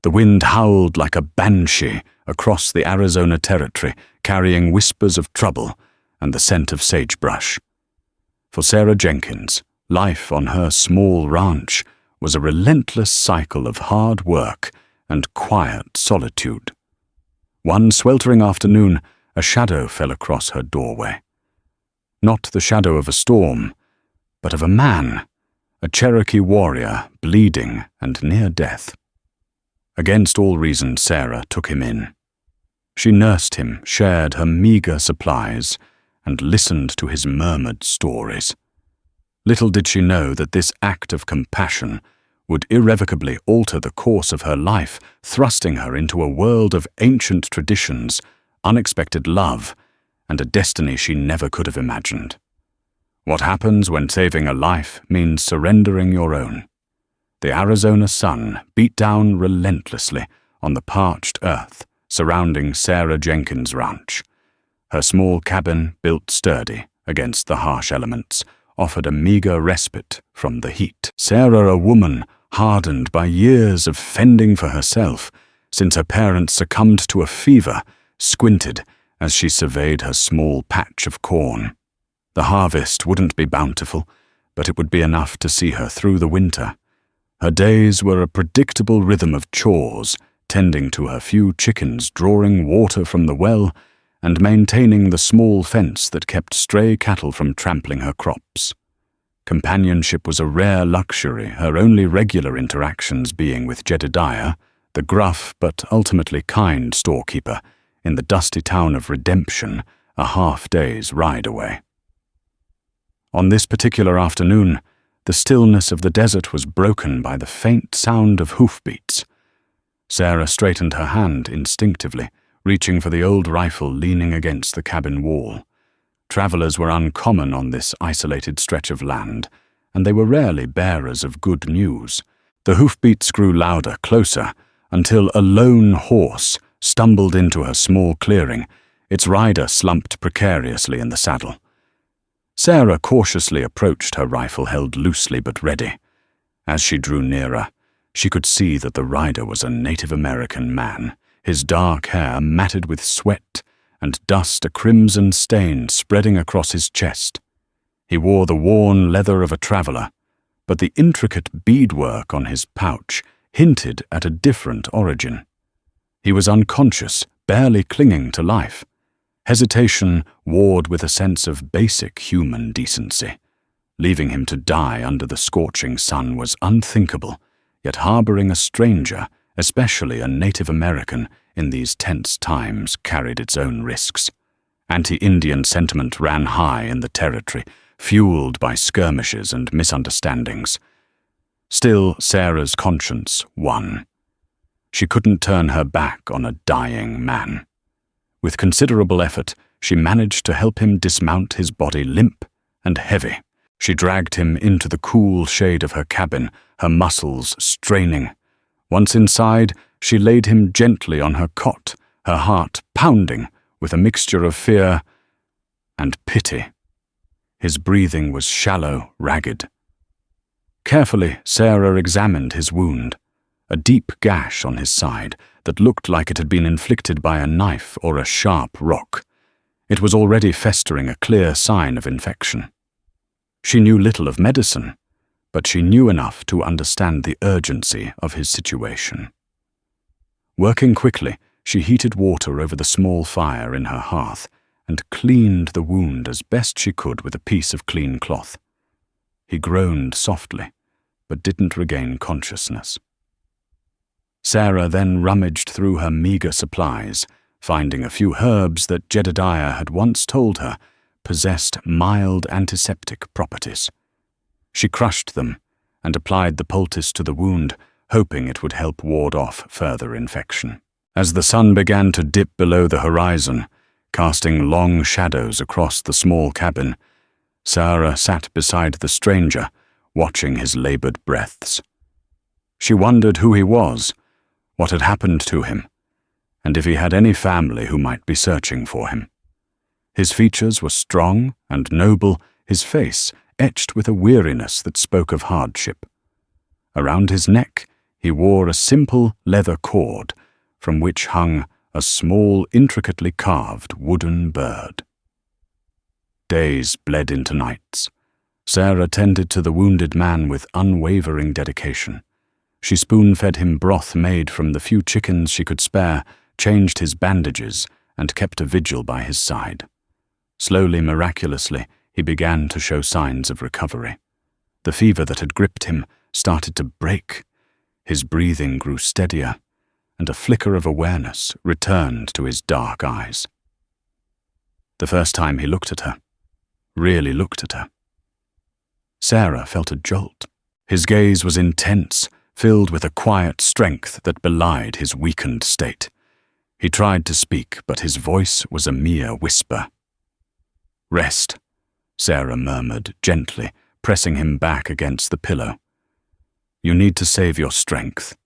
The wind howled like a banshee across the Arizona territory, carrying whispers of trouble and the scent of sagebrush. For Sarah Jenkins, life on her small ranch was a relentless cycle of hard work and quiet solitude. One sweltering afternoon, a shadow fell across her doorway. Not the shadow of a storm, but of a man, a Cherokee warrior, bleeding and near death. Against all reason, Sarah took him in. She nursed him, shared her meager supplies, and listened to his murmured stories. Little did she know that this act of compassion would irrevocably alter the course of her life, thrusting her into a world of ancient traditions, unexpected love, and a destiny she never could have imagined. What happens when saving a life means surrendering your own? The Arizona sun beat down relentlessly on the parched earth surrounding Sarah Jenkins' ranch. Her small cabin, built sturdy against the harsh elements, offered a meager respite from the heat. Sarah, a woman hardened by years of fending for herself since her parents succumbed to a fever, squinted as she surveyed her small patch of corn. The harvest wouldn't be bountiful, but it would be enough to see her through the winter. Her days were a predictable rhythm of chores, tending to her few chickens, drawing water from the well, and maintaining the small fence that kept stray cattle from trampling her crops. Companionship was a rare luxury, her only regular interactions being with Jedediah, the gruff but ultimately kind storekeeper, in the dusty town of Redemption, a half-day's ride away. On this particular afternoon, the stillness of the desert was broken by the faint sound of hoofbeats. Sarah straightened her hand instinctively, reaching for the old rifle leaning against the cabin wall. Travelers were uncommon on this isolated stretch of land, and they were rarely bearers of good news. The hoofbeats grew louder, closer, until a lone horse stumbled into her small clearing, its rider slumped precariously in the saddle. Sarah cautiously approached, her rifle held loosely but ready. As she drew nearer, she could see that the rider was a Native American man, his dark hair matted with sweat and dust, a crimson stain spreading across his chest. He wore the worn leather of a traveler, but the intricate beadwork on his pouch hinted at a different origin. He was unconscious, barely clinging to life. Hesitation warred with a sense of basic human decency. Leaving him to die under the scorching sun was unthinkable, yet harboring a stranger, especially a Native American, in these tense times carried its own risks. Anti-Indian sentiment ran high in the territory, fueled by skirmishes and misunderstandings. Still, Sarah's conscience won. She couldn't turn her back on a dying man. With considerable effort, she managed to help him dismount, his body limp and heavy. She dragged him into the cool shade of her cabin, her muscles straining. Once inside, she laid him gently on her cot, her heart pounding with a mixture of fear and pity. His breathing was shallow, ragged. Carefully, Sarah examined his wound, a deep gash on his side that looked like it had been inflicted by a knife or a sharp rock. It was already festering, a clear sign of infection. She knew little of medicine, but she knew enough to understand the urgency of his situation. Working quickly, she heated water over the small fire in her hearth and cleaned the wound as best she could with a piece of clean cloth. He groaned softly, but didn't regain consciousness. Sarah then rummaged through her meager supplies, finding a few herbs that Jedediah had once told her possessed mild antiseptic properties. She crushed them and applied the poultice to the wound, hoping it would help ward off further infection. As the sun began to dip below the horizon, casting long shadows across the small cabin, Sarah sat beside the stranger, watching his labored breaths. She wondered who he was, what had happened to him, and if he had any family who might be searching for him. His features were strong and noble, his face etched with a weariness that spoke of hardship. Around his neck, He wore a simple leather cord from which hung a small, intricately carved wooden bird. Days bled into nights. Sarah tended to the wounded man with unwavering dedication. She spoon-fed him broth made from the few chickens she could spare, changed his bandages, and kept a vigil by his side. Slowly, miraculously, he began to show signs of recovery. The fever that had gripped him started to break. His breathing grew steadier, and a flicker of awareness returned to his dark eyes. The first time he looked at her, really looked at her, Sarah felt a jolt. His gaze was intense, filled with a quiet strength that belied his weakened state. He tried to speak, but his voice was a mere whisper. "Rest," Sarah murmured gently, pressing him back against the pillow. "You need to save your strength."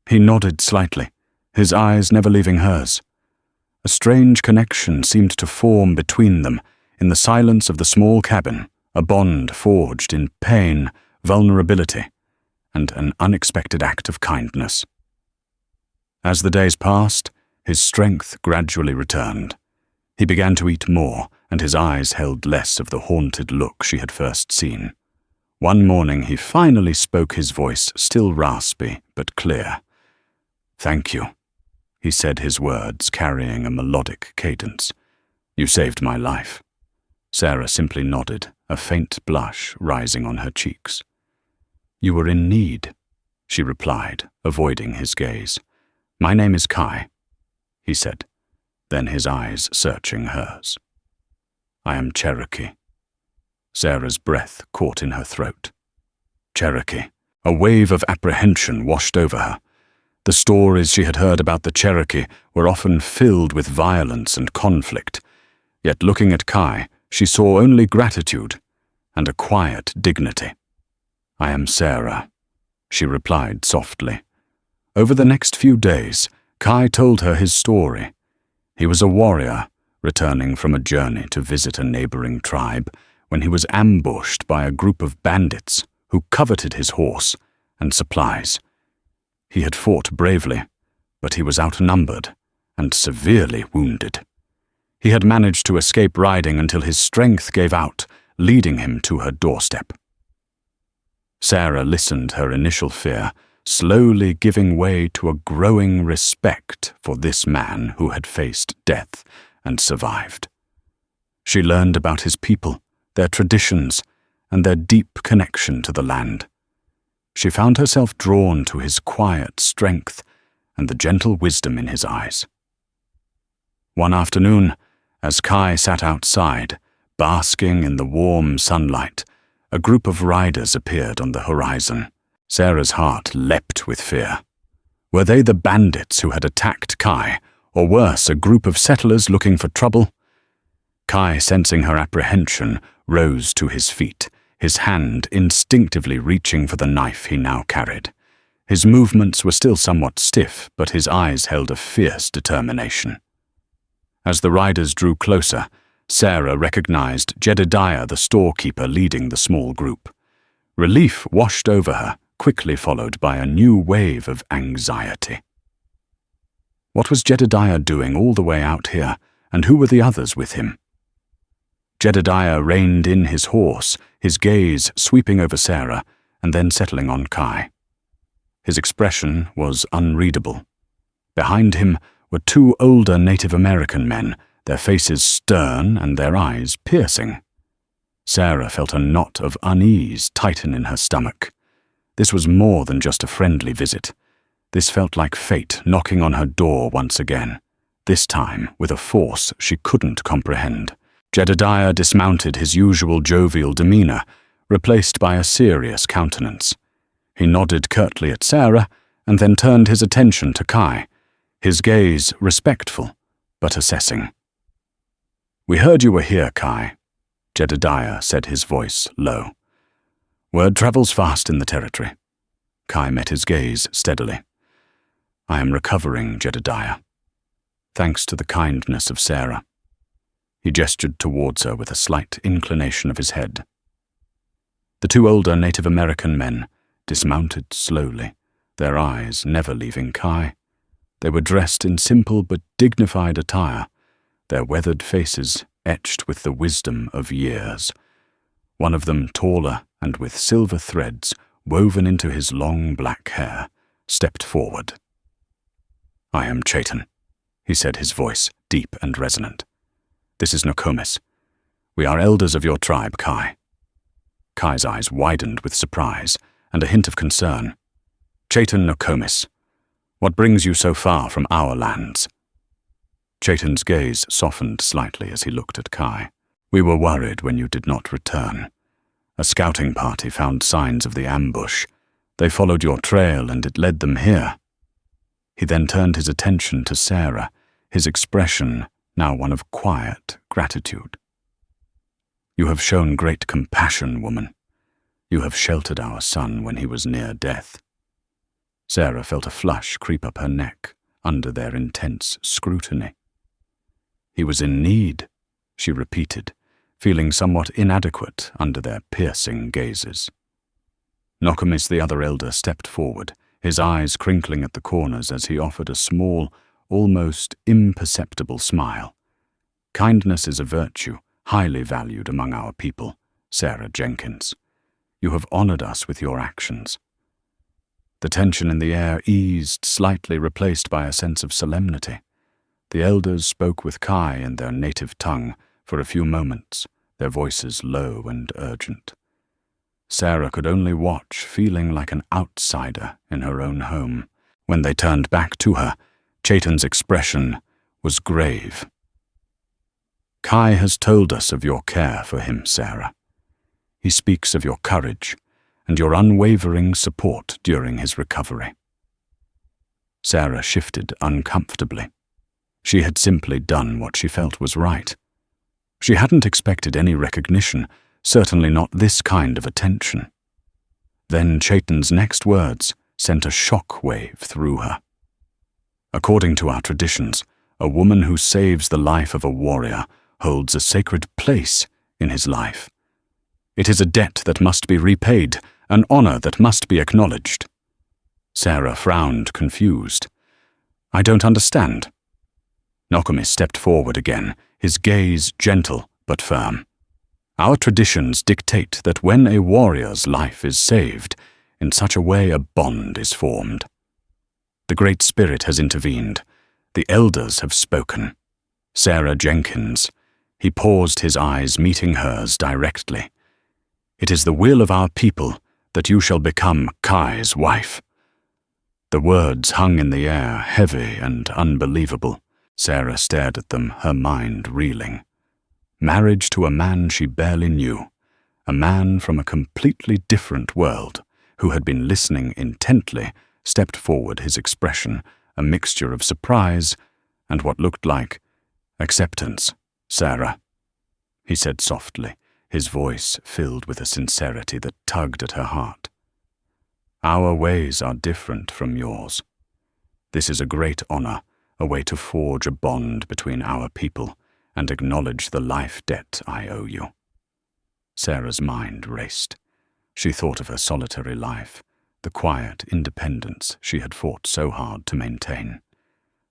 He nodded slightly, his eyes never leaving hers. A strange connection seemed to form between them in the silence of the small cabin, a bond forged in pain, vulnerability, and an unexpected act of kindness. As the days passed, his strength gradually returned. He began to eat more, and his eyes held less of the haunted look she had first seen. One morning he finally spoke, his voice still raspy but clear. "Thank you," he said, his words carrying a melodic cadence. "You saved my life." Sarah simply nodded, a faint blush rising on her cheeks. "You were in need," she replied, avoiding his gaze. "My name is Kai," he said, then his eyes searching hers. "I am Cherokee." Sarah's breath caught in her throat. Cherokee. A wave of apprehension washed over her. The stories she had heard about the Cherokee were often filled with violence and conflict, yet looking at Kai, she saw only gratitude and a quiet dignity. "I am Sarah," she replied softly. Over the next few days, Kai told her his story. He was a warrior, returning from a journey to visit a neighboring tribe, when he was ambushed by a group of bandits who coveted his horse and supplies. He had fought bravely, but he was outnumbered and severely wounded. He had managed to escape riding until his strength gave out, leading him to her doorstep. Sarah listened, her initial fear slowly giving way to a growing respect for this man who had faced death and survived. She learned about his people, their traditions, and their deep connection to the land. She found herself drawn to his quiet strength and the gentle wisdom in his eyes. One afternoon, as Kai sat outside, basking in the warm sunlight, a group of riders appeared on the horizon. Sarah's heart leapt with fear. Were they the bandits who had attacked Kai, or worse, a group of settlers looking for trouble? Kai, sensing her apprehension, rose to his feet, his hand instinctively reaching for the knife he now carried. His movements were still somewhat stiff, but his eyes held a fierce determination. As the riders drew closer, Sarah recognized Jedediah, the storekeeper, leading the small group. Relief washed over her, quickly followed by a new wave of anxiety. What was Jedediah doing all the way out here, and who were the others with him? Jedediah reined in his horse, his gaze sweeping over Sarah and then settling on Kai. His expression was unreadable. Behind him were two older Native American men, their faces stern and their eyes piercing. Sarah felt a knot of unease tighten in her stomach. This was more than just a friendly visit. This felt like fate knocking on her door once again, this time with a force she couldn't comprehend. Jedediah dismounted, his usual jovial demeanor replaced by a serious countenance. He nodded curtly at Sarah and then turned his attention to Kai, his gaze respectful but assessing. "We heard you were here, Kai," Jedediah said, his voice low. "Word travels fast in the territory." Kai met his gaze steadily. "I am recovering, Jedediah, thanks to the kindness of Sarah." He gestured towards her with a slight inclination of his head. The two older Native American men dismounted slowly, their eyes never leaving Kai. They were dressed in simple but dignified attire, their weathered faces etched with the wisdom of years. One of them, taller and with silver threads woven into his long black hair, stepped forward. "I am Chaitan," he said, his voice deep and resonant. "This is Nokomis. We are elders of your tribe, Kai." Kai's eyes widened with surprise and a hint of concern. "Chaitan Nokomis, what brings you so far from our lands?" Chaitan's gaze softened slightly as he looked at Kai. "We were worried when you did not return. A scouting party found signs of the ambush. They followed your trail and it led them here." He then turned his attention to Sarah, his expression now one of quiet gratitude. "You have shown great compassion, woman. You have sheltered our son when he was near death." Sarah felt a flush creep up her neck under their intense scrutiny. "He was in need," she repeated, feeling somewhat inadequate under their piercing gazes. Nokomis, the other elder, stepped forward, his eyes crinkling at the corners as he offered a small, almost imperceptible smile. "Kindness is a virtue highly valued among our people, Sarah Jenkins. You have honored us with your actions." The tension in the air eased slightly, replaced by a sense of solemnity. The elders spoke with Kai in their native tongue for a few moments, their voices low and urgent. Sarah could only watch, feeling like an outsider in her own home. When they turned back to her, Chaitan's expression was grave. "Kai has told us of your care for him, Sarah. He speaks of your courage and your unwavering support during his recovery." Sarah shifted uncomfortably. She had simply done what she felt was right. She hadn't expected any recognition, certainly not this kind of attention. Then Chaitan's next words sent a shock wave through her. "According to our traditions, a woman who saves the life of a warrior holds a sacred place in his life. It is a debt that must be repaid, an honor that must be acknowledged." Sarah frowned, confused. "I don't understand." Nokomis stepped forward again, his gaze gentle but firm. "Our traditions dictate that when a warrior's life is saved, in such a way a bond is formed. The Great Spirit has intervened. The elders have spoken. Sarah Jenkins." He paused, his eyes meeting hers directly. "It is the will of our people that you shall become Kai's wife." The words hung in the air, heavy and unbelievable. Sarah stared at them, her mind reeling. Marriage to a man she barely knew, a man from a completely different world, who had been listening intently, stepped forward, his expression a mixture of surprise and what looked like acceptance. "Sarah," he said softly, his voice filled with a sincerity that tugged at her heart. "Our ways are different from yours. This is a great honor, a way to forge a bond between our people and acknowledge the life debt I owe you." Sarah's mind raced. She thought of her solitary life, the quiet independence she had fought so hard to maintain.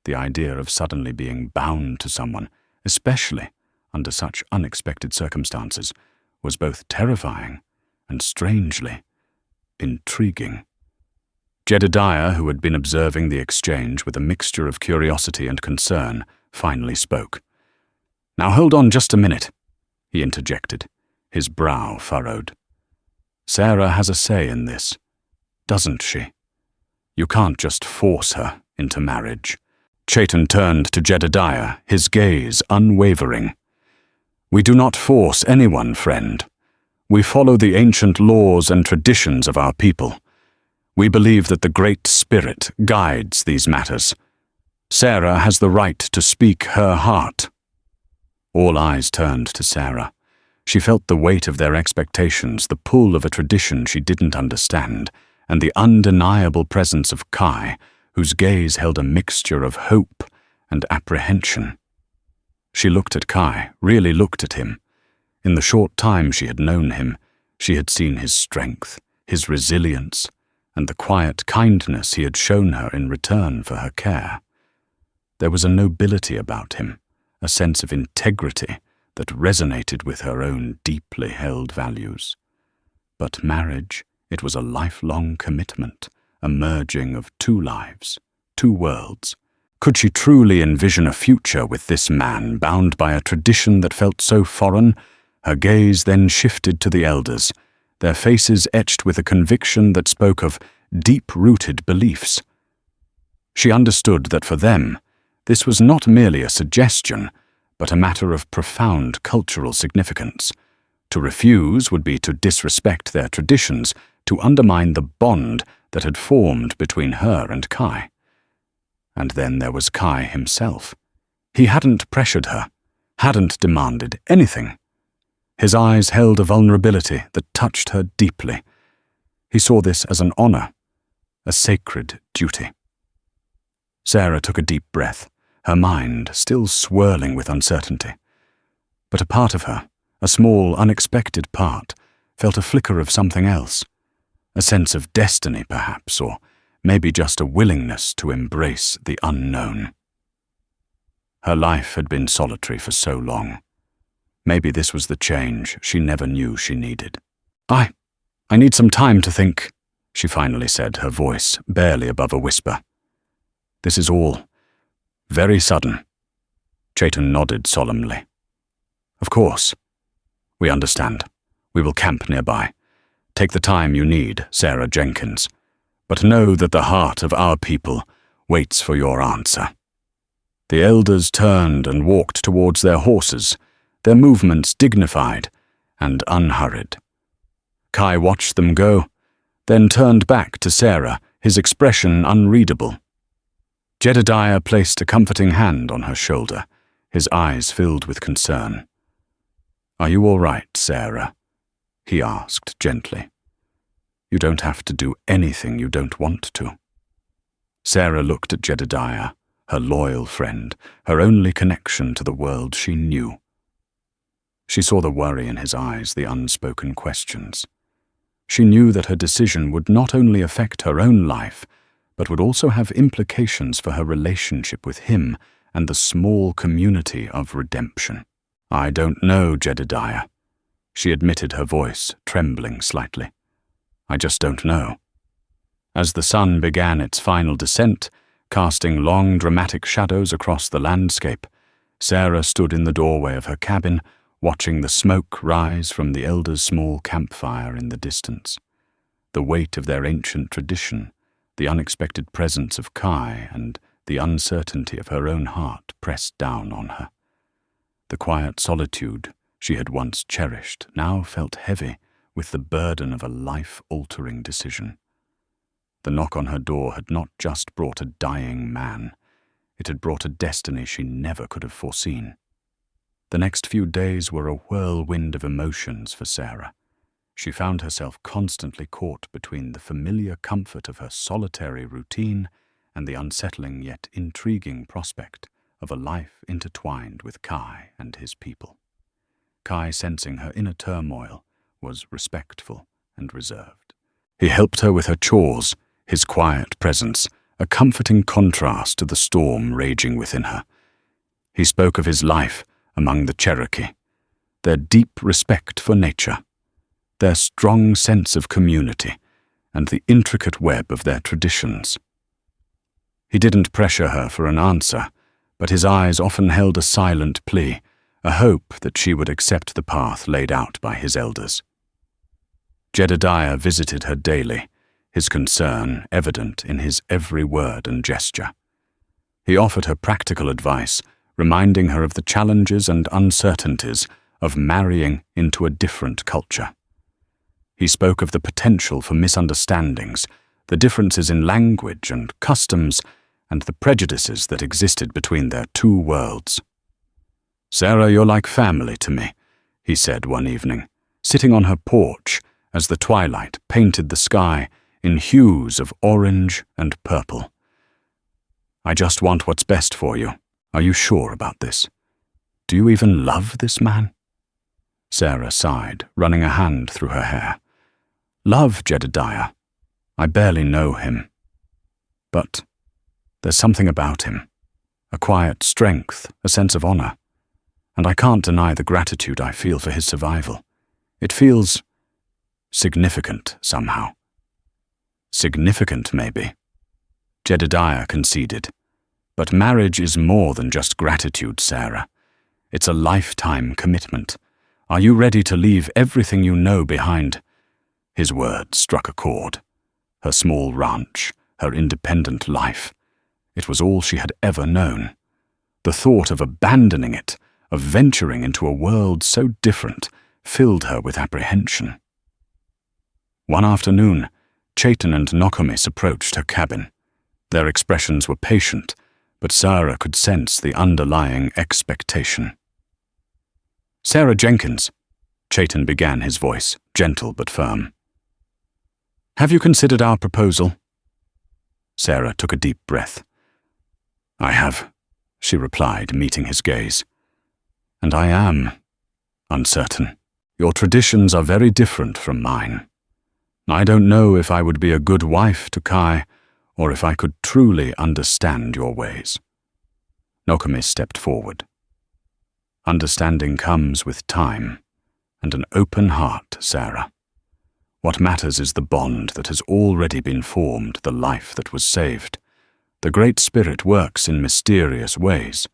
The idea of suddenly being bound to someone, especially under such unexpected circumstances, was both terrifying and strangely intriguing. Jedediah, who had been observing the exchange with a mixture of curiosity and concern, finally spoke. "Now hold on just a minute," he interjected, his brow furrowed. "Sarah has a say in this, doesn't she? You can't just force her into marriage." Chaitan turned to Jedediah, his gaze unwavering. "We do not force anyone, friend. We follow the ancient laws and traditions of our people. We believe that the Great Spirit guides these matters. Sarah has the right to speak her heart." All eyes turned to Sarah. She felt the weight of their expectations, the pull of a tradition she didn't understand, and the undeniable presence of Kai, whose gaze held a mixture of hope and apprehension. She looked at Kai, really looked at him. In the short time she had known him, she had seen his strength, his resilience, and the quiet kindness he had shown her in return for her care. There was a nobility about him, a sense of integrity that resonated with her own deeply held values. But marriage, it was a lifelong commitment, a merging of two lives, two worlds. Could she truly envision a future with this man bound by a tradition that felt so foreign? Her gaze then shifted to the elders, their faces etched with a conviction that spoke of deep-rooted beliefs. She understood that for them, this was not merely a suggestion, but a matter of profound cultural significance. To refuse would be to disrespect their traditions, to undermine the bond that had formed between her and Kai. And then there was Kai himself. He hadn't pressured her, hadn't demanded anything. His eyes held a vulnerability that touched her deeply. He saw this as an honor, a sacred duty. Sarah took a deep breath, her mind still swirling with uncertainty. But a part of her, a small, unexpected part, felt a flicker of something else, a sense of destiny perhaps, or maybe just a willingness to embrace the unknown. Her life had been solitary for so long. Maybe this was the change she never knew she needed. I need some time to think, she finally said, her voice barely above a whisper. This is all very sudden. Chayton nodded solemnly. Of course. We understand. We will camp nearby. Take the time you need, Sarah Jenkins. But know that the heart of our people waits for your answer. The elders turned and walked towards their horses, their movements dignified and unhurried. Kai watched them go, then turned back to Sarah, his expression unreadable. Jedediah placed a comforting hand on her shoulder, his eyes filled with concern. "Are you all right, Sarah?" he asked gently. "You don't have to do anything you don't want to." Sarah looked at Jedediah, her loyal friend, her only connection to the world she knew. She saw the worry in his eyes, the unspoken questions. She knew that her decision would not only affect her own life, but would also have implications for her relationship with him and the small community of redemption. "I don't know, Jedediah," she admitted, her voice trembling slightly. "I just don't know." As the sun began its final descent, casting long, dramatic shadows across the landscape, Sarah stood in the doorway of her cabin, watching the smoke rise from the elders' small campfire in the distance. The weight of their ancient tradition, the unexpected presence of Kai, and the uncertainty of her own heart pressed down on her. The quiet solitude she had once cherished now felt heavy with the burden of a life-altering decision. The knock on her door had not just brought a dying man, it had brought a destiny she never could have foreseen. The next few days were a whirlwind of emotions for Sarah. She found herself constantly caught between the familiar comfort of her solitary routine and the unsettling yet intriguing prospect of a life intertwined with Kai and his people. Kai, sensing her inner turmoil, was respectful and reserved. He helped her with her chores, his quiet presence, a comforting contrast to the storm raging within her. He spoke of his life among the Cherokee, their deep respect for nature, their strong sense of community, and the intricate web of their traditions. He didn't pressure her for an answer, but his eyes often held a silent plea, a hope that she would accept the path laid out by his elders. Jedediah visited her daily, his concern evident in his every word and gesture. He offered her practical advice, reminding her of the challenges and uncertainties of marrying into a different culture. He spoke of the potential for misunderstandings, the differences in language and customs, and the prejudices that existed between their two worlds. "Sarah, you're like family to me," he said one evening, sitting on her porch as the twilight painted the sky in hues of orange and purple. "I just want what's best for you. Are you sure about this? Do you even love this man?" Sarah sighed, running a hand through her hair. "Love, Jedediah? I barely know him. But there's something about him, a quiet strength, a sense of honor, and I can't deny the gratitude I feel for his survival. It feels significant somehow. Significant, maybe. Jedediah conceded. But marriage is more than just gratitude, Sarah. It's a lifetime commitment. Are you ready to leave everything you know behind? His words struck a chord. Her small ranch, her independent life. It was all she had ever known. The thought of abandoning it, of venturing into a world so different, filled her with apprehension. One afternoon, Chayton and Nokomis approached her cabin. Their expressions were patient, but Sarah could sense the underlying expectation. "Sarah Jenkins," Chayton began, his voice gentle but firm. "Have you considered our proposal?" Sarah took a deep breath. "I have," she replied, meeting his gaze. "And I am uncertain. Your traditions are very different from mine. I don't know if I would be a good wife to Kai, or if I could truly understand your ways." Nokomis stepped forward. "Understanding comes with time, and an open heart, Sarah. What matters is the bond that has already been formed, the life that was saved. The Great Spirit works in mysterious ways.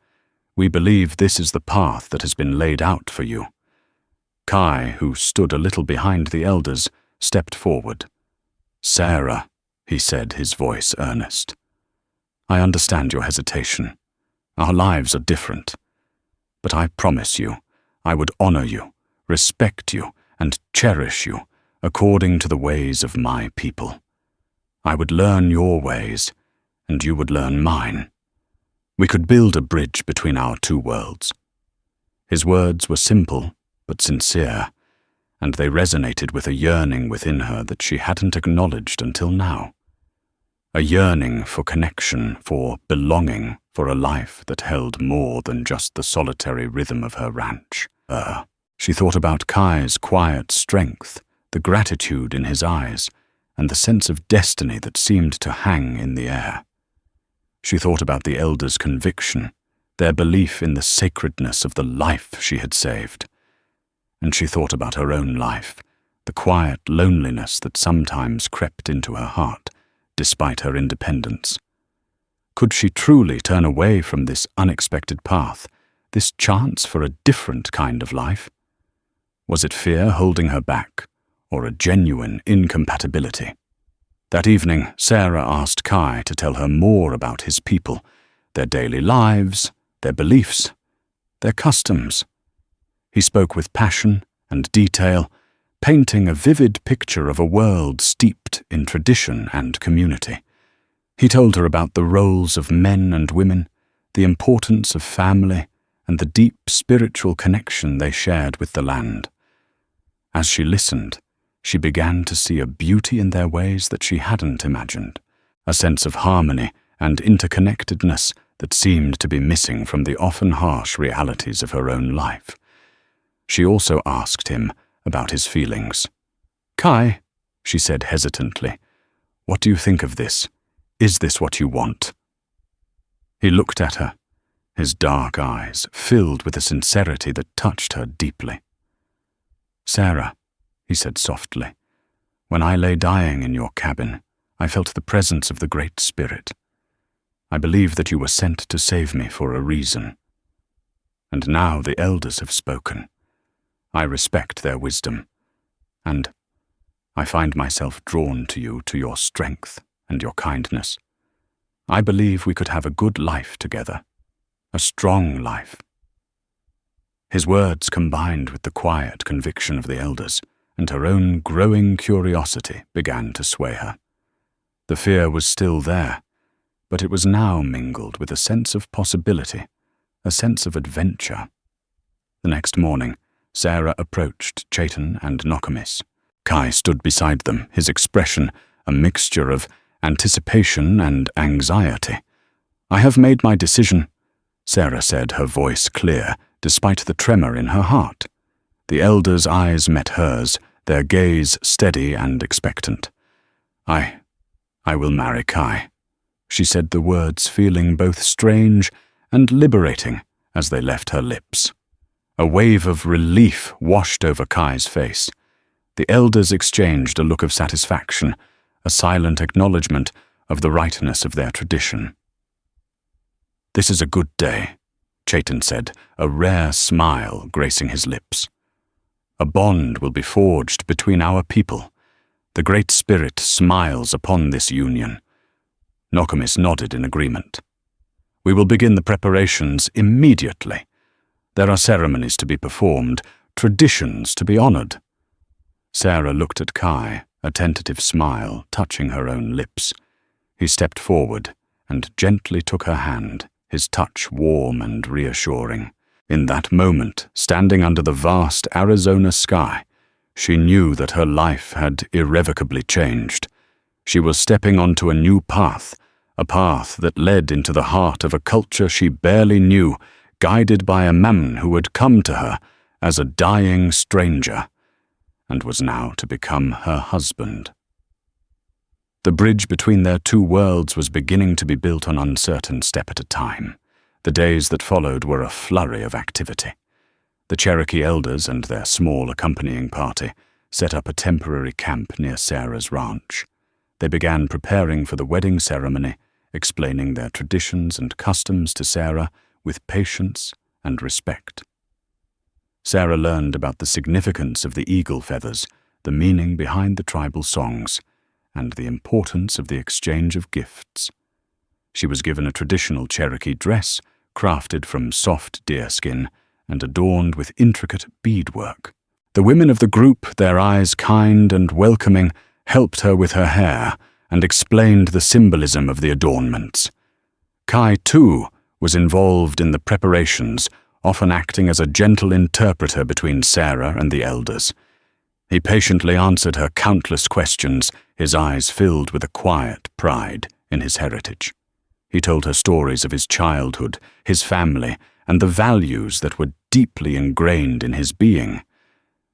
We believe this is the path that has been laid out for you." Kai, who stood a little behind the elders, stepped forward. "Sarah," he said, his voice earnest. "I understand your hesitation. Our lives are different. But I promise you, I would honor you, respect you, and cherish you according to the ways of my people. I would learn your ways, and you would learn mine. We could build a bridge between our two worlds." His words were simple but sincere, and they resonated with a yearning within her that she hadn't acknowledged until now. A yearning for connection, for belonging, for a life that held more than just the solitary rhythm of her ranch. She thought about Kai's quiet strength, the gratitude in his eyes, and the sense of destiny that seemed to hang in the air. She thought about the elders' conviction, their belief in the sacredness of the life she had saved. And she thought about her own life, the quiet loneliness that sometimes crept into her heart, despite her independence. Could she truly turn away from this unexpected path, this chance for a different kind of life? Was it fear holding her back, or a genuine incompatibility? That evening, Sarah asked Kai to tell her more about his people, their daily lives, their beliefs, their customs. He spoke with passion and detail, painting a vivid picture of a world steeped in tradition and community. He told her about the roles of men and women, the importance of family, and the deep spiritual connection they shared with the land. As she listened, she began to see a beauty in their ways that she hadn't imagined, a sense of harmony and interconnectedness that seemed to be missing from the often harsh realities of her own life. She also asked him about his feelings. "Kai," she said hesitantly, "what do you think of this? Is this what you want?" He looked at her, his dark eyes filled with a sincerity that touched her deeply. "Sarah," he said softly, "when I lay dying in your cabin, I felt the presence of the Great Spirit. I believe that you were sent to save me for a reason. And now the elders have spoken. I respect their wisdom, and I find myself drawn to you, to your strength and your kindness. I believe we could have a good life together, a strong life." His words combined with the quiet conviction of the elders, and her own growing curiosity began to sway her. The fear was still there, but it was now mingled with a sense of possibility, a sense of adventure. The next morning, Sarah approached Chayton and Nokomis. Kai stood beside them, his expression a mixture of anticipation and anxiety. "I have made my decision," Sarah said, her voice clear, despite the tremor in her heart. The elders' eyes met hers, their gaze steady and expectant. I will marry Kai." She said the words feeling both strange and liberating as they left her lips. A wave of relief washed over Kai's face. The elders exchanged a look of satisfaction, a silent acknowledgement of the rightness of their tradition. "This is a good day," Chaitan said, a rare smile gracing his lips. "A bond will be forged between our people. The Great Spirit smiles upon this union." Nokomis nodded in agreement. "We will begin the preparations immediately. There are ceremonies to be performed, traditions to be honored." Sarah looked at Kai, a tentative smile touching her own lips. He stepped forward and gently took her hand, his touch warm and reassuring. In that moment, standing under the vast Arizona sky, she knew that her life had irrevocably changed. She was stepping onto a new path, a path that led into the heart of a culture she barely knew, guided by a man who had come to her as a dying stranger, and was now to become her husband. The bridge between their two worlds was beginning to be built on uncertain step at a time. The days that followed were a flurry of activity. The Cherokee elders and their small accompanying party set up a temporary camp near Sarah's ranch. They began preparing for the wedding ceremony, explaining their traditions and customs to Sarah with patience and respect. Sarah learned about the significance of the eagle feathers, the meaning behind the tribal songs, and the importance of the exchange of gifts. She was given a traditional Cherokee dress, crafted from soft deerskin and adorned with intricate beadwork. The women of the group, their eyes kind and welcoming, helped her with her hair and explained the symbolism of the adornments. Kai, too, was involved in the preparations, often acting as a gentle interpreter between Sarah and the elders. He patiently answered her countless questions, his eyes filled with a quiet pride in his heritage. He told her stories of his childhood, his family, and the values that were deeply ingrained in his being.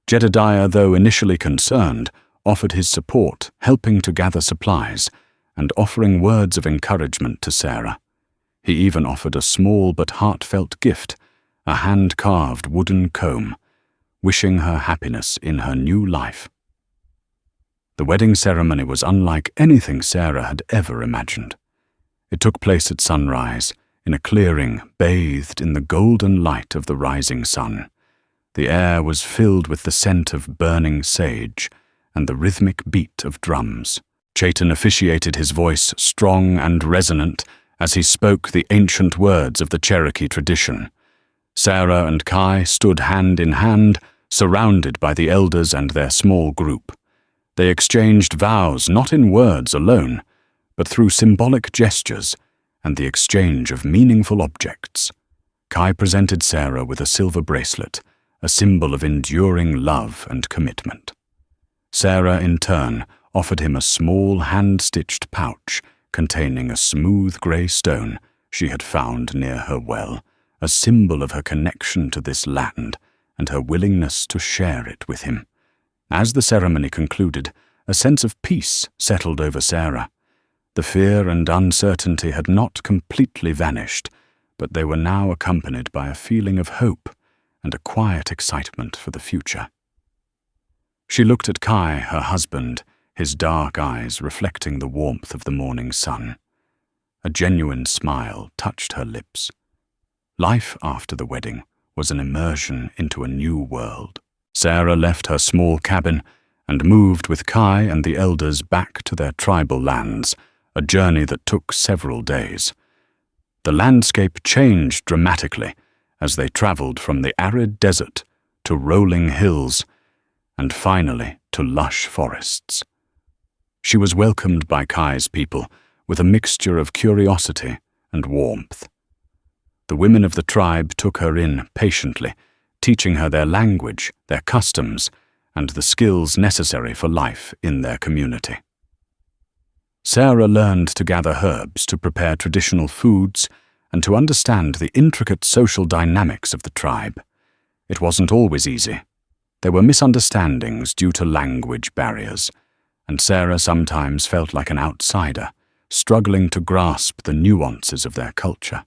Jedediah, though initially concerned, offered his support, helping to gather supplies and offering words of encouragement to Sarah. He even offered a small but heartfelt gift, a hand-carved wooden comb, wishing her happiness in her new life. The wedding ceremony was unlike anything Sarah had ever imagined. It took place at sunrise, in a clearing bathed in the golden light of the rising sun. The air was filled with the scent of burning sage and the rhythmic beat of drums. Chaitan officiated, his voice strong and resonant as he spoke the ancient words of the Cherokee tradition. Sarah and Kai stood hand in hand, surrounded by the elders and their small group. They exchanged vows not in words alone, but through symbolic gestures and the exchange of meaningful objects. Kai presented Sarah with a silver bracelet, a symbol of enduring love and commitment. Sarah, in turn, offered him a small hand-stitched pouch containing a smooth grey stone she had found near her well, a symbol of her connection to this land and her willingness to share it with him. As the ceremony concluded, a sense of peace settled over Sarah. The fear and uncertainty had not completely vanished, but they were now accompanied by a feeling of hope and a quiet excitement for the future. She looked at Kai, her husband, his dark eyes reflecting the warmth of the morning sun. A genuine smile touched her lips. Life after the wedding was an immersion into a new world. Sarah left her small cabin and moved with Kai and the elders back to their tribal lands, a journey that took several days. The landscape changed dramatically as they traveled from the arid desert to rolling hills and finally to lush forests. She was welcomed by Kai's people with a mixture of curiosity and warmth. The women of the tribe took her in patiently, teaching her their language, their customs, and the skills necessary for life in their community. Sarah learned to gather herbs, to prepare traditional foods, and to understand the intricate social dynamics of the tribe. It wasn't always easy. There were misunderstandings due to language barriers, and Sarah sometimes felt like an outsider, struggling to grasp the nuances of their culture.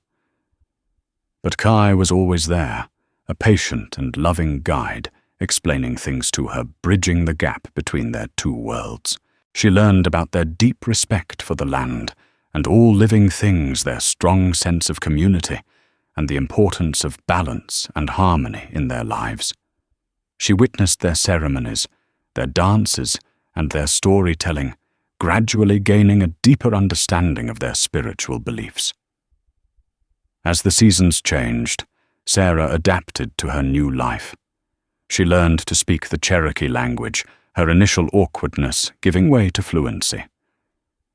But Kai was always there, a patient and loving guide, explaining things to her, bridging the gap between their two worlds. She learned about their deep respect for the land, and all living things, their strong sense of community, and the importance of balance and harmony in their lives. She witnessed their ceremonies, their dances, and their storytelling, gradually gaining a deeper understanding of their spiritual beliefs. As the seasons changed, Sarah adapted to her new life. She learned to speak the Cherokee language, her initial awkwardness giving way to fluency.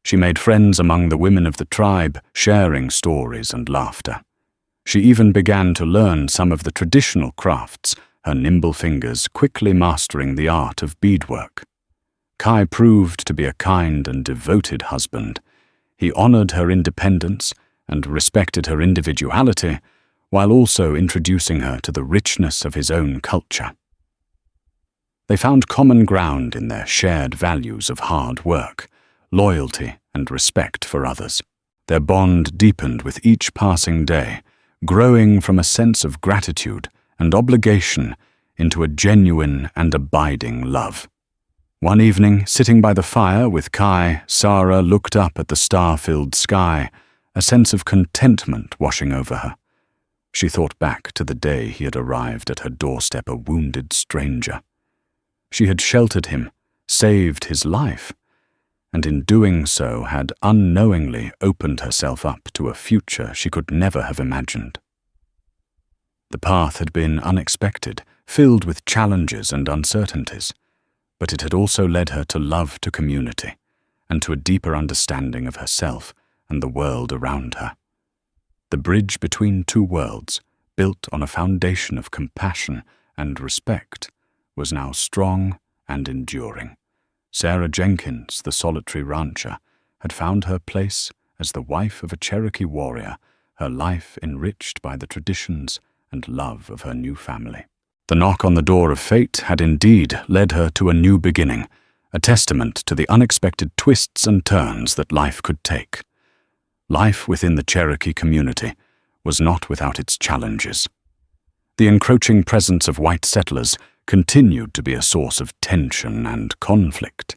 She made friends among the women of the tribe, sharing stories and laughter. She even began to learn some of the traditional crafts, her nimble fingers quickly mastering the art of beadwork. Kai proved to be a kind and devoted husband. He honored her independence and respected her individuality, while also introducing her to the richness of his own culture. They found common ground in their shared values of hard work, loyalty, and respect for others. Their bond deepened with each passing day, growing from a sense of gratitude and obligation into a genuine and abiding love. One evening, sitting by the fire with Kai, Sarah looked up at the star-filled sky, a sense of contentment washing over her. She thought back to the day he had arrived at her doorstep a wounded stranger. She had sheltered him, saved his life, and in doing so had unknowingly opened herself up to a future she could never have imagined. The path had been unexpected, filled with challenges and uncertainties, but it had also led her to love to community and to a deeper understanding of herself and the world around her. The bridge between two worlds, built on a foundation of compassion and respect, was now strong and enduring. Sarah Jenkins, the solitary rancher, had found her place as the wife of a Cherokee warrior, her life enriched by the traditions and love of her new family. The knock on the door of fate had indeed led her to a new beginning, a testament to the unexpected twists and turns that life could take. Life within the Cherokee community was not without its challenges. The encroaching presence of white settlers continued to be a source of tension and conflict.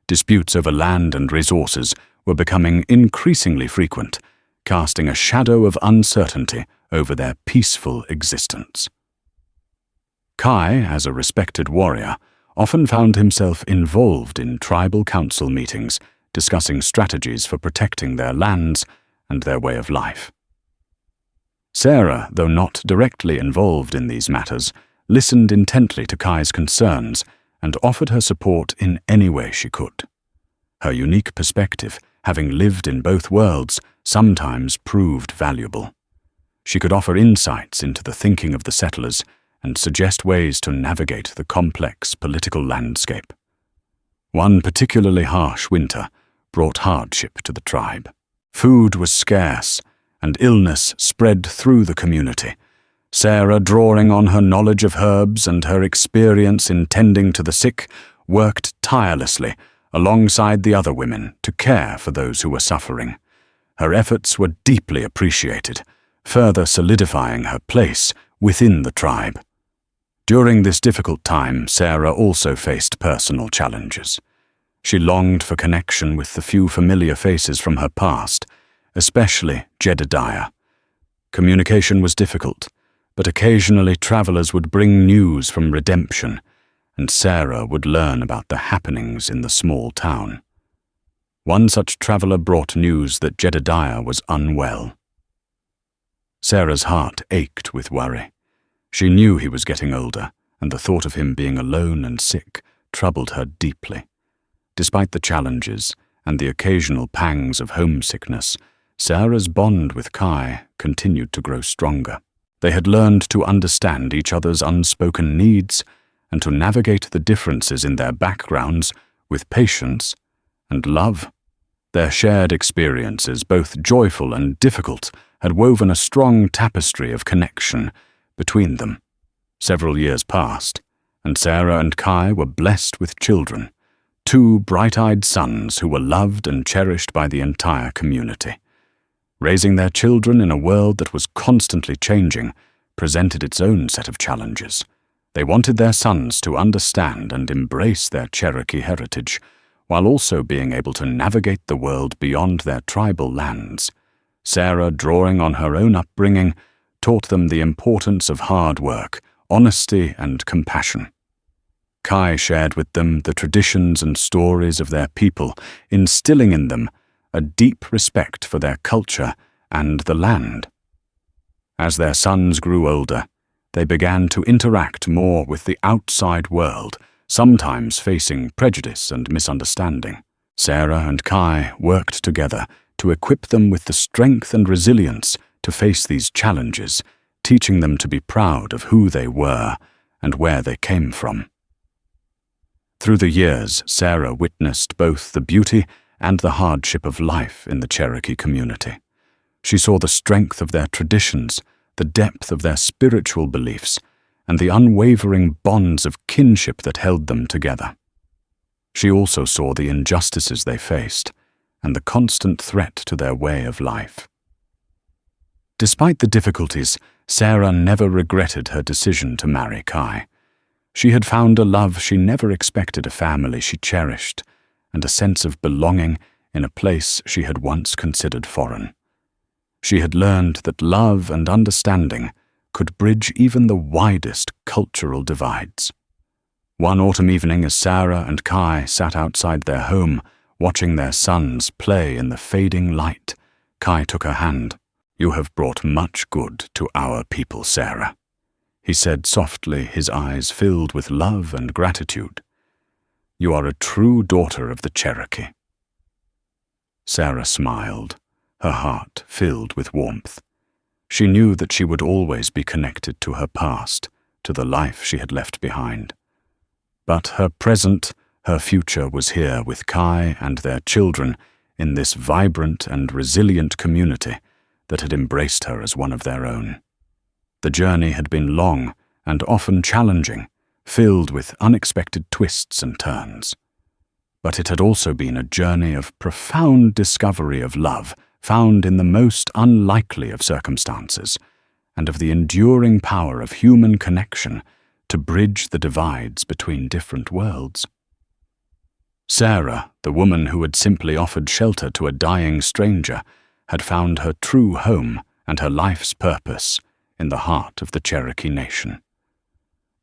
Disputes over land and resources were becoming increasingly frequent, casting a shadow of uncertainty over their peaceful existence. Kai, as a respected warrior, often found himself involved in tribal council meetings, discussing strategies for protecting their lands and their way of life. Sarah, though not directly involved in these matters, listened intently to Kai's concerns and offered her support in any way she could. Her unique perspective, having lived in both worlds, sometimes proved valuable. She could offer insights into the thinking of the settlers and suggest ways to navigate the complex political landscape. One particularly harsh winter brought hardship to the tribe. Food was scarce, and illness spread through the community. Sarah, drawing on her knowledge of herbs and her experience in tending to the sick, worked tirelessly alongside the other women to care for those who were suffering. Her efforts were deeply appreciated, further solidifying her place within the tribe. During this difficult time, Sarah also faced personal challenges. She longed for connection with the few familiar faces from her past, especially Jedediah. Communication was difficult, but occasionally travelers would bring news from Redemption, and Sarah would learn about the happenings in the small town. One such traveler brought news that Jedediah was unwell. Sarah's heart ached with worry. She knew he was getting older, and the thought of him being alone and sick troubled her deeply. Despite the challenges and the occasional pangs of homesickness, Sarah's bond with Kai continued to grow stronger. They had learned to understand each other's unspoken needs and to navigate the differences in their backgrounds with patience and love. Their shared experiences, both joyful and difficult, had woven a strong tapestry of connection between them. Several years passed, and Sarah and Kai were blessed with children, two bright-eyed sons who were loved and cherished by the entire community. Raising their children in a world that was constantly changing presented its own set of challenges. They wanted their sons to understand and embrace their Cherokee heritage, while also being able to navigate the world beyond their tribal lands. Sarah, drawing on her own upbringing, taught them the importance of hard work, honesty, and compassion. Kai shared with them the traditions and stories of their people, instilling in them a deep respect for their culture and the land. As their sons grew older, they began to interact more with the outside world, sometimes facing prejudice and misunderstanding. Sarah and Kai worked together to equip them with the strength and resilience to face these challenges, teaching them to be proud of who they were and where they came from. Through the years, Sarah witnessed both the beauty and the hardship of life in the Cherokee community. She saw the strength of their traditions, the depth of their spiritual beliefs, and the unwavering bonds of kinship that held them together. She also saw the injustices they faced and the constant threat to their way of life. Despite the difficulties, Sarah never regretted her decision to marry Kai. She had found a love she never expected, a family she cherished, and a sense of belonging in a place she had once considered foreign. She had learned that love and understanding could bridge even the widest cultural divides. One autumn evening, as Sarah and Kai sat outside their home, watching their sons play in the fading light, Kai took her hand. "You have brought much good to our people, Sarah," he said softly, his eyes filled with love and gratitude. "You are a true daughter of the Cherokee." Sarah smiled, her heart filled with warmth. She knew that she would always be connected to her past, to the life she had left behind. But her present, her future was here with Kai and their children in this vibrant and resilient community that had embraced her as one of their own. The journey had been long and often challenging, filled with unexpected twists and turns. But it had also been a journey of profound discovery of love, found in the most unlikely of circumstances, and of the enduring power of human connection to bridge the divides between different worlds. Sarah, the woman who had simply offered shelter to a dying stranger, had found her true home and her life's purpose in the heart of the Cherokee Nation.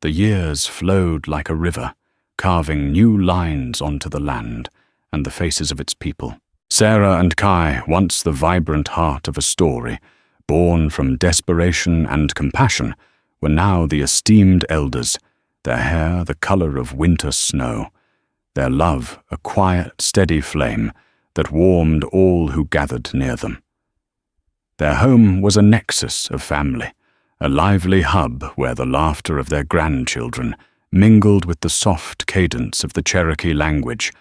The years flowed like a river, carving new lines onto the land and the faces of its people. Sarah and Kai, once the vibrant heart of a story, born from desperation and compassion, were now the esteemed elders, their hair the color of winter snow, their love a quiet, steady flame that warmed all who gathered near them. Their home was a nexus of family, a lively hub where the laughter of their grandchildren mingled with the soft cadence of the Cherokee language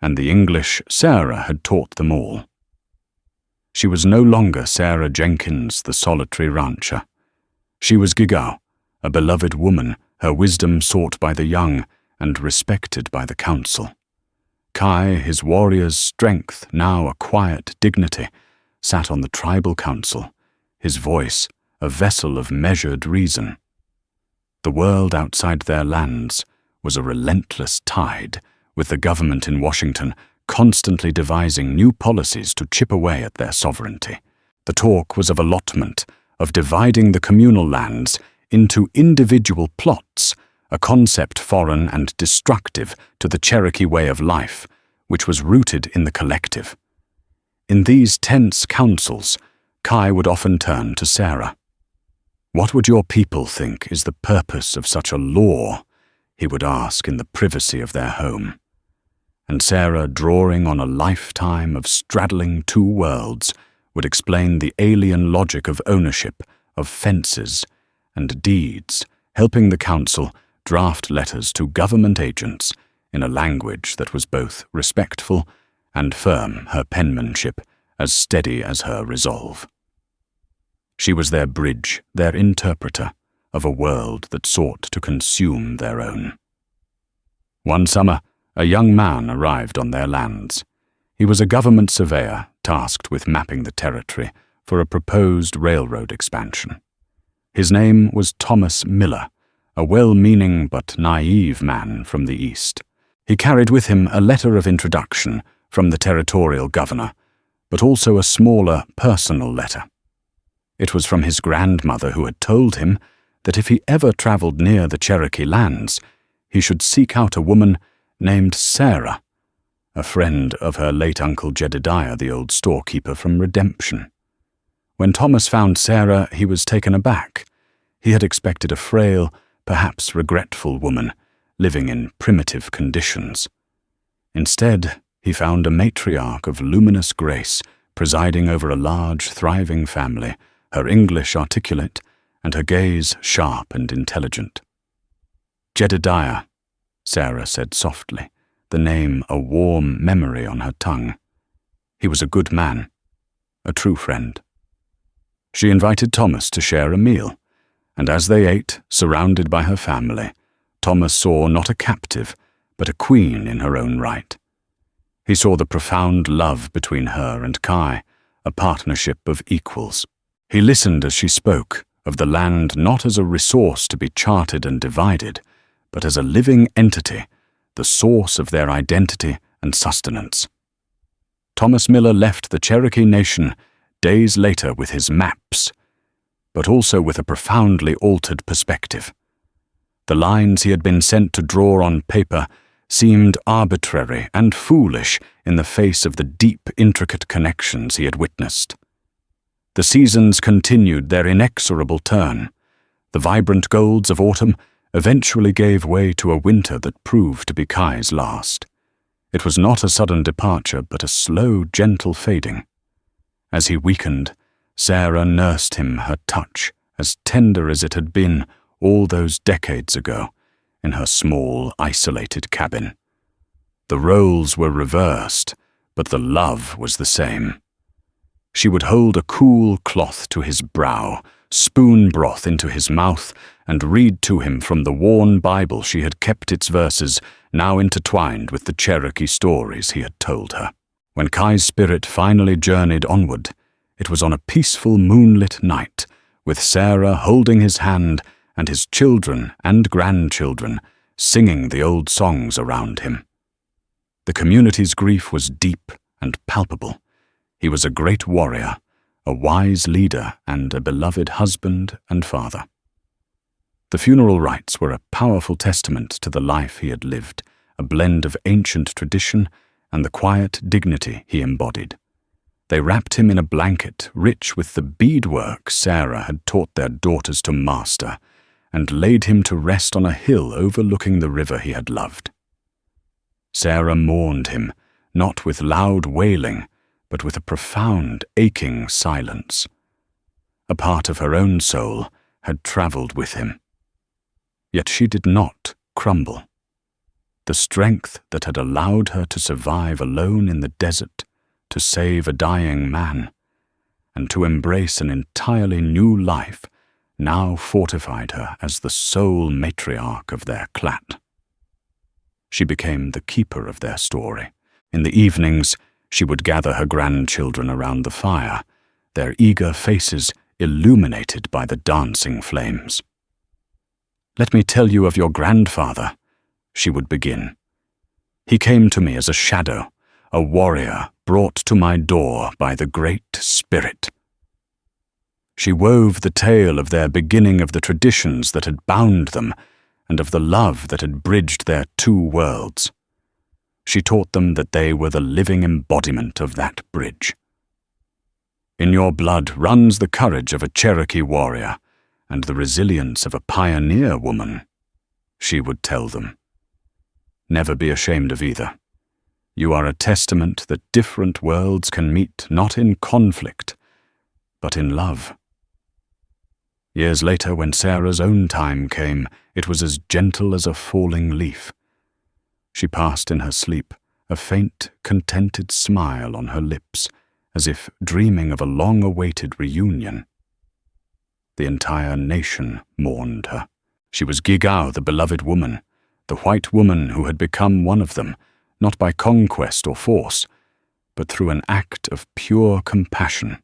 and the English Sarah had taught them all. She was no longer Sarah Jenkins, the solitary rancher. She was Gigao, a beloved woman, her wisdom sought by the young and respected by the council. Kai, his warrior's strength, now a quiet dignity, sat on the tribal council, his voice a vessel of measured reason. The world outside their lands was a relentless tide, with the government in Washington constantly devising new policies to chip away at their sovereignty. The talk was of allotment, of dividing the communal lands into individual plots, a concept foreign and destructive to the Cherokee way of life, which was rooted in the collective. In these tense councils, Kai would often turn to Sarah. "What would your people think is the purpose of such a law?" he would ask in the privacy of their home. And Sarah, drawing on a lifetime of straddling two worlds, would explain the alien logic of ownership, of fences, and deeds, helping the council draft letters to government agents in a language that was both respectful and firm, her penmanship as steady as her resolve. She was their bridge, their interpreter of a world that sought to consume their own. One summer, a young man arrived on their lands. He was a government surveyor tasked with mapping the territory for a proposed railroad expansion. His name was Thomas Miller, a well-meaning but naive man from the East. He carried with him a letter of introduction from the territorial governor, but also a smaller personal letter. It was from his grandmother, who had told him that if he ever traveled near the Cherokee lands, he should seek out a woman named Sarah, a friend of her late uncle Jedediah, the old storekeeper from Redemption. When Thomas found Sarah, he was taken aback. He had expected a frail, perhaps regretful woman, living in primitive conditions. Instead, he found a matriarch of luminous grace presiding over a large, thriving family, her English articulate, and her gaze sharp and intelligent. "Jedediah," Sarah said softly, the name a warm memory on her tongue. He was a good man, a true friend. She invited Thomas to share a meal, and as they ate, surrounded by her family, Thomas saw not a captive, but a queen in her own right. He saw the profound love between her and Kai, a partnership of equals. He listened as she spoke of the land not as a resource to be charted and divided, but as a living entity, the source of their identity and sustenance. Thomas Miller left the Cherokee Nation days later with his maps, but also with a profoundly altered perspective. The lines he had been sent to draw on paper seemed arbitrary and foolish in the face of the deep, intricate connections he had witnessed. The seasons continued their inexorable turn. The vibrant golds of autumn eventually gave way to a winter that proved to be Kai's last. It was not a sudden departure, but a slow, gentle fading. As he weakened, Sarah nursed him, her touch as tender as it had been all those decades ago in her small, isolated cabin. The roles were reversed, but the love was the same. She would hold a cool cloth to his brow, spoon broth into his mouth, and read to him from the worn Bible she had kept its verses, now intertwined with the Cherokee stories he had told her. When Kai's spirit finally journeyed onward, it was on a peaceful moonlit night, with Sarah holding his hand and his children and grandchildren singing the old songs around him. The community's grief was deep and palpable. He was a great warrior, a wise leader, and a beloved husband and father. The funeral rites were a powerful testament to the life he had lived, a blend of ancient tradition and the quiet dignity he embodied. They wrapped him in a blanket rich with the beadwork Sarah had taught their daughters to master, and laid him to rest on a hill overlooking the river he had loved. Sarah mourned him, not with loud wailing, but with a profound, aching silence. A part of her own soul had traveled with him. Yet she did not crumble. The strength that had allowed her to survive alone in the desert, to save a dying man, and to embrace an entirely new life, now fortified her as the sole matriarch of their clan. She became the keeper of their story. In the evenings, she would gather her grandchildren around the fire, their eager faces illuminated by the dancing flames. "Let me tell you of your grandfather," she would begin. "He came to me as a shadow, a warrior brought to my door by the Great Spirit." She wove the tale of their beginning, of the traditions that had bound them, and of the love that had bridged their two worlds. She taught them that they were the living embodiment of that bridge. "In your blood runs the courage of a Cherokee warrior and the resilience of a pioneer woman," she would tell them. "Never be ashamed of either. You are a testament that different worlds can meet not in conflict, but in love." Years later, when Sarah's own time came, it was as gentle as a falling leaf. She passed in her sleep, a faint, contented smile on her lips, as if dreaming of a long-awaited reunion. The entire nation mourned her. She was Gigao, the beloved woman, the white woman who had become one of them, not by conquest or force, but through an act of pure compassion.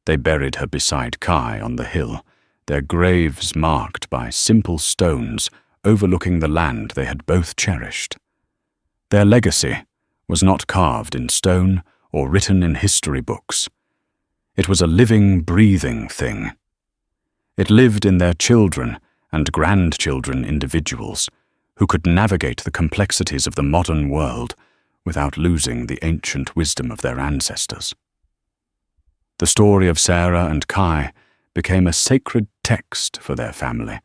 They buried her beside Kai on the hill, their graves marked by simple stones overlooking the land they had both cherished. Their legacy was not carved in stone or written in history books. It was a living, breathing thing. It lived in their children and grandchildren individuals who could navigate the complexities of the modern world without losing the ancient wisdom of their ancestors. The story of Sarah and Kai became a sacred text for their family,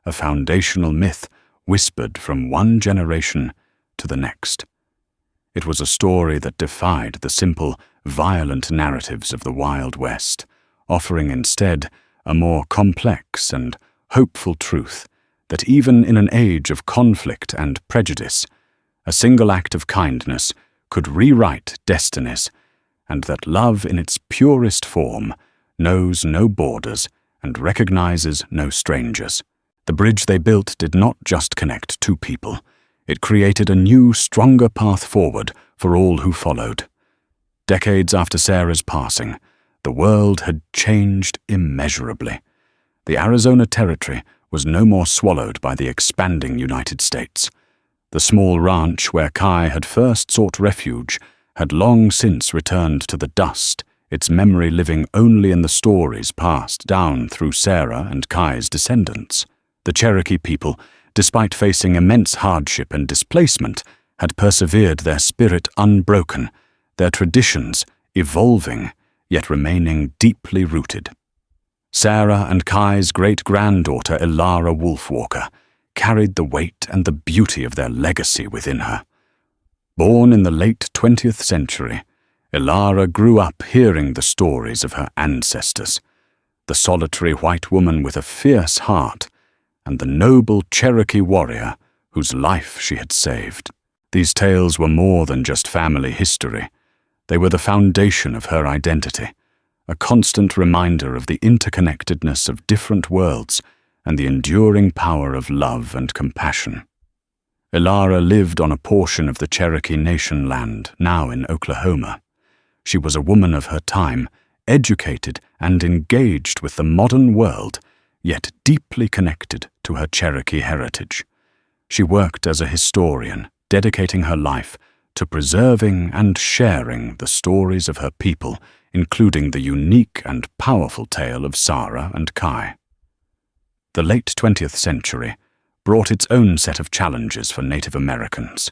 a foundational myth whispered from one generation to the next. It was a story that defied the simple, violent narratives of the Wild West, offering instead a more complex and hopeful truth that even in an age of conflict and prejudice, a single act of kindness could rewrite destinies, and that love in its purest form knows no borders and recognizes no strangers. The bridge they built did not just connect two people. It created a new, stronger path forward for all who followed. Decades after Sarah's passing, the world had changed immeasurably. The Arizona Territory was no more swallowed by the expanding United States. The small ranch where Kai had first sought refuge had long since returned to the dust, its memory living only in the stories passed down through Sarah and Kai's descendants. The Cherokee people, despite facing immense hardship and displacement, had persevered, their spirit unbroken, their traditions evolving, yet remaining deeply rooted. Sarah and Kai's great-granddaughter Elara Wolfwalker carried the weight and the beauty of their legacy within her. Born in the late 20th century, Elara grew up hearing the stories of her ancestors, the solitary white woman with a fierce heart, and the noble Cherokee warrior whose life she had saved. These tales were more than just family history. They were the foundation of her identity, a constant reminder of the interconnectedness of different worlds and the enduring power of love and compassion. Elara lived on a portion of the Cherokee Nation land, now in Oklahoma. She was a woman of her time, educated and engaged with the modern world, yet deeply connected to her Cherokee heritage. She worked as a historian, dedicating her life to preserving and sharing the stories of her people, including the unique and powerful tale of Sarah and Kai. The late 20th century brought its own set of challenges for Native Americans.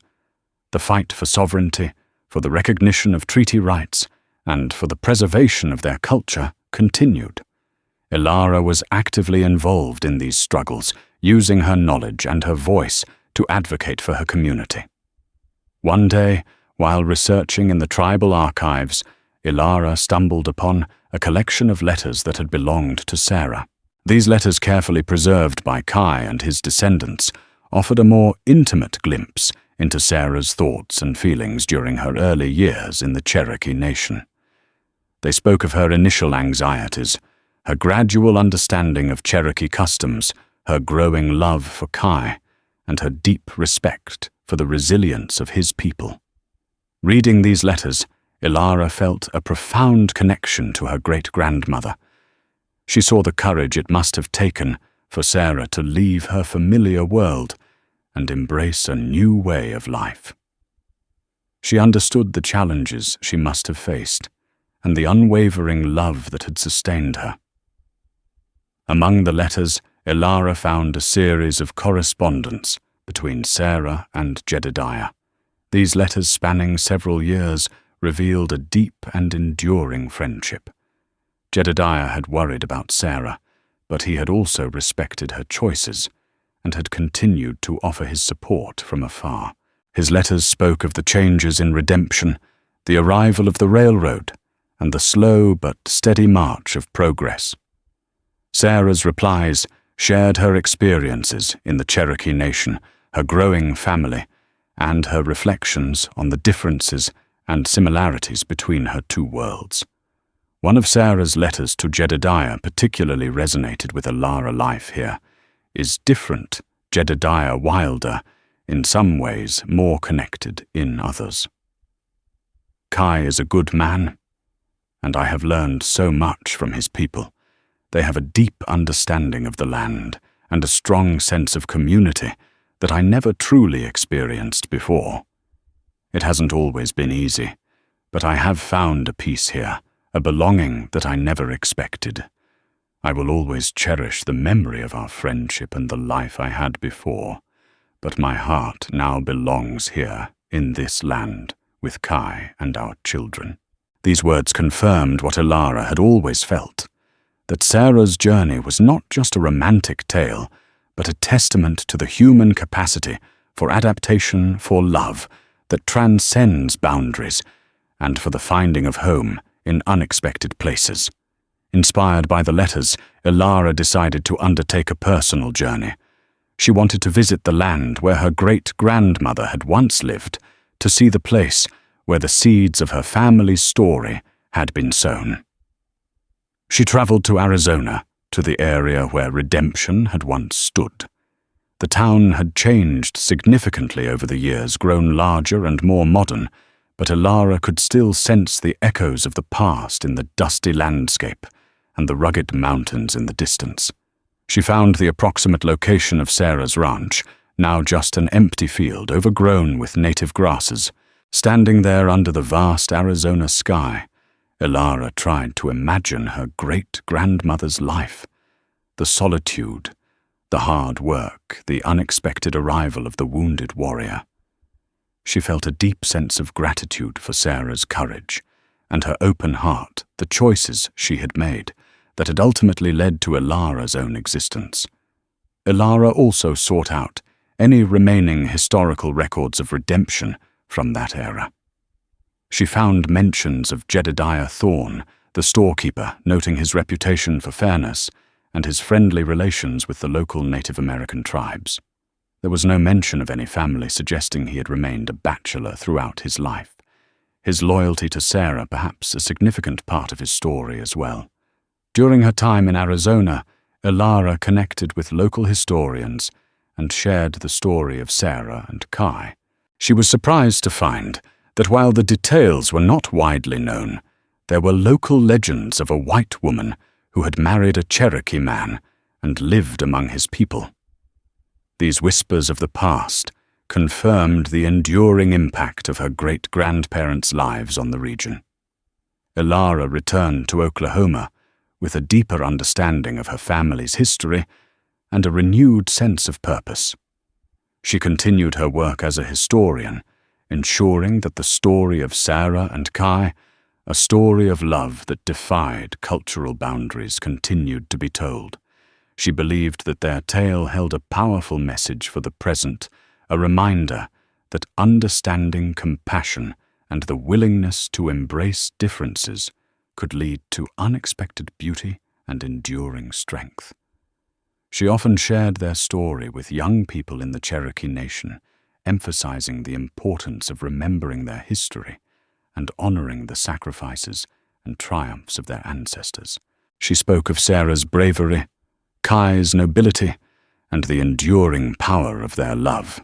The fight for sovereignty, for the recognition of treaty rights, and for the preservation of their culture continued. Elara was actively involved in these struggles, using her knowledge and her voice to advocate for her community. One day, while researching in the tribal archives, Elara stumbled upon a collection of letters that had belonged to Sarah. These letters, carefully preserved by Kai and his descendants, offered a more intimate glimpse into Sarah's thoughts and feelings during her early years in the Cherokee Nation. They spoke of her initial anxieties, her gradual understanding of Cherokee customs, her growing love for Kai, and her deep respect for the resilience of his people. Reading these letters, Elara felt a profound connection to her great-grandmother. She saw the courage it must have taken for Sarah to leave her familiar world and embrace a new way of life. She understood the challenges she must have faced and the unwavering love that had sustained her. Among the letters, Elara found a series of correspondence between Sarah and Jedediah. These letters, spanning several years, revealed a deep and enduring friendship. Jedediah had worried about Sarah, but he had also respected her choices and had continued to offer his support from afar. His letters spoke of the changes in redemption, the arrival of the railroad, and the slow but steady march of progress. Sarah's replies shared her experiences in the Cherokee Nation, her growing family, and her reflections on the differences and similarities between her two worlds. One of Sarah's letters to Jedediah particularly resonated with Elara life here. "Is different Jedediah wilder, in some ways more connected in others. Kai is a good man, and I have learned so much from his people. They have a deep understanding of the land and a strong sense of community that I never truly experienced before. It hasn't always been easy, but I have found a peace here, a belonging that I never expected. I will always cherish the memory of our friendship and the life I had before, but my heart now belongs here, in this land, with Kai and our children. These words confirmed what Ilara had always felt, that Sarah's journey was not just a romantic tale, but a testament to the human capacity for adaptation, for love that transcends boundaries, and for the finding of home in unexpected places. Inspired by the letters, Ilara decided to undertake a personal journey. She wanted to visit the land where her great-grandmother had once lived, to see the place where the seeds of her family's story had been sown. She traveled to Arizona, to the area where redemption had once stood. The town had changed significantly over the years, grown larger and more modern, but Ilara could still sense the echoes of the past in the dusty landscape and the rugged mountains in the distance. She found the approximate location of Sarah's ranch, now just an empty field overgrown with native grasses. Standing there under the vast Arizona sky, Ilara tried to imagine her great-grandmother's life, the solitude, the hard work, the unexpected arrival of the wounded warrior. She felt a deep sense of gratitude for Sarah's courage and her open heart, the choices she had made that had ultimately led to Ilara's own existence. Ilara also sought out any remaining historical records of redemption from that era. She found mentions of Jedediah Thorne, the storekeeper, noting his reputation for fairness and his friendly relations with the local Native American tribes. There was no mention of any family suggesting he had remained a bachelor throughout his life. His loyalty to Sarah perhaps a significant part of his story as well. During her time in Arizona, Ilara connected with local historians and shared the story of Sarah and Kai. She was surprised to find that while the details were not widely known, there were local legends of a white woman who had married a Cherokee man and lived among his people. These whispers of the past confirmed the enduring impact of her great-grandparents' lives on the region. Ilara returned to Oklahoma with a deeper understanding of her family's history and a renewed sense of purpose. She continued her work as a historian, ensuring that the story of Sarah and Kai, a story of love that defied cultural boundaries, continued to be told. She believed that their tale held a powerful message for the present, a reminder that understanding, compassion, and the willingness to embrace differences could lead to unexpected beauty and enduring strength. She often shared their story with young people in the Cherokee Nation, emphasizing the importance of remembering their history and honoring the sacrifices and triumphs of their ancestors. She spoke of Sarah's bravery, Kai's nobility, and the enduring power of their love.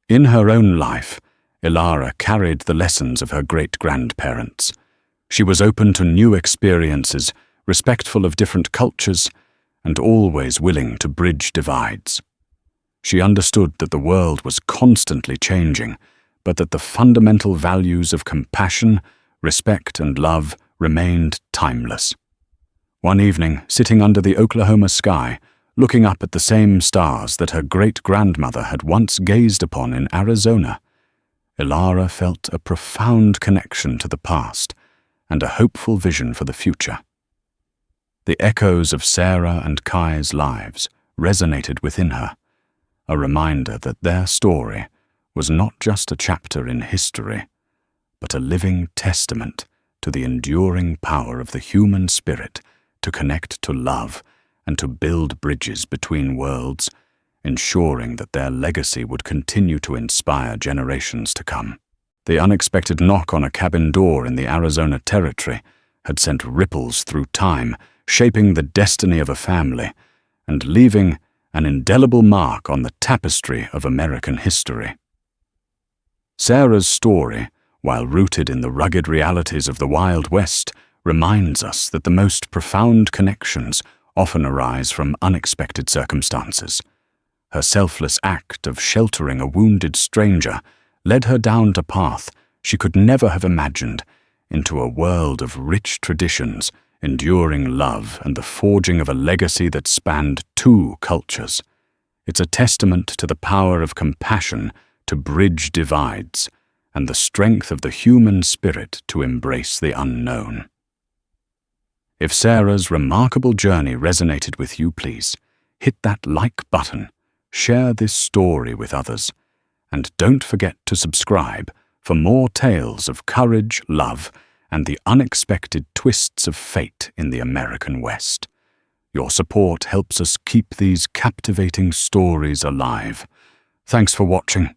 In her own life, Ilara carried the lessons of her great-grandparents. She was open to new experiences, respectful of different cultures, and always willing to bridge divides. She understood that the world was constantly changing, but that the fundamental values of compassion, respect, and love remained timeless. One evening, sitting under the Oklahoma sky, looking up at the same stars that her great-grandmother had once gazed upon in Arizona, Ilara felt a profound connection to the past and a hopeful vision for the future. The echoes of Sarah and Kai's lives resonated within her, a reminder that their story was not just a chapter in history, but a living testament to the enduring power of the human spirit to connect to love and to build bridges between worlds, ensuring that their legacy would continue to inspire generations to come. The unexpected knock on a cabin door in the Arizona Territory had sent ripples through time, shaping the destiny of a family and leaving an indelible mark on the tapestry of American history. Sarah's story, while rooted in the rugged realities of the Wild West, reminds us that the most profound connections often arise from unexpected circumstances. Her selfless act of sheltering a wounded stranger led her down a path she could never have imagined, into a world of rich traditions, enduring love, and the forging of a legacy that spanned 2 cultures. It's a testament to the power of compassion to bridge divides, and the strength of the human spirit to embrace the unknown. If Sarah's remarkable journey resonated with you, please hit that like button, share this story with others, and don't forget to subscribe for more tales of courage, love, and the unexpected twists of fate in the American West. Your support helps us keep these captivating stories alive. Thanks for watching.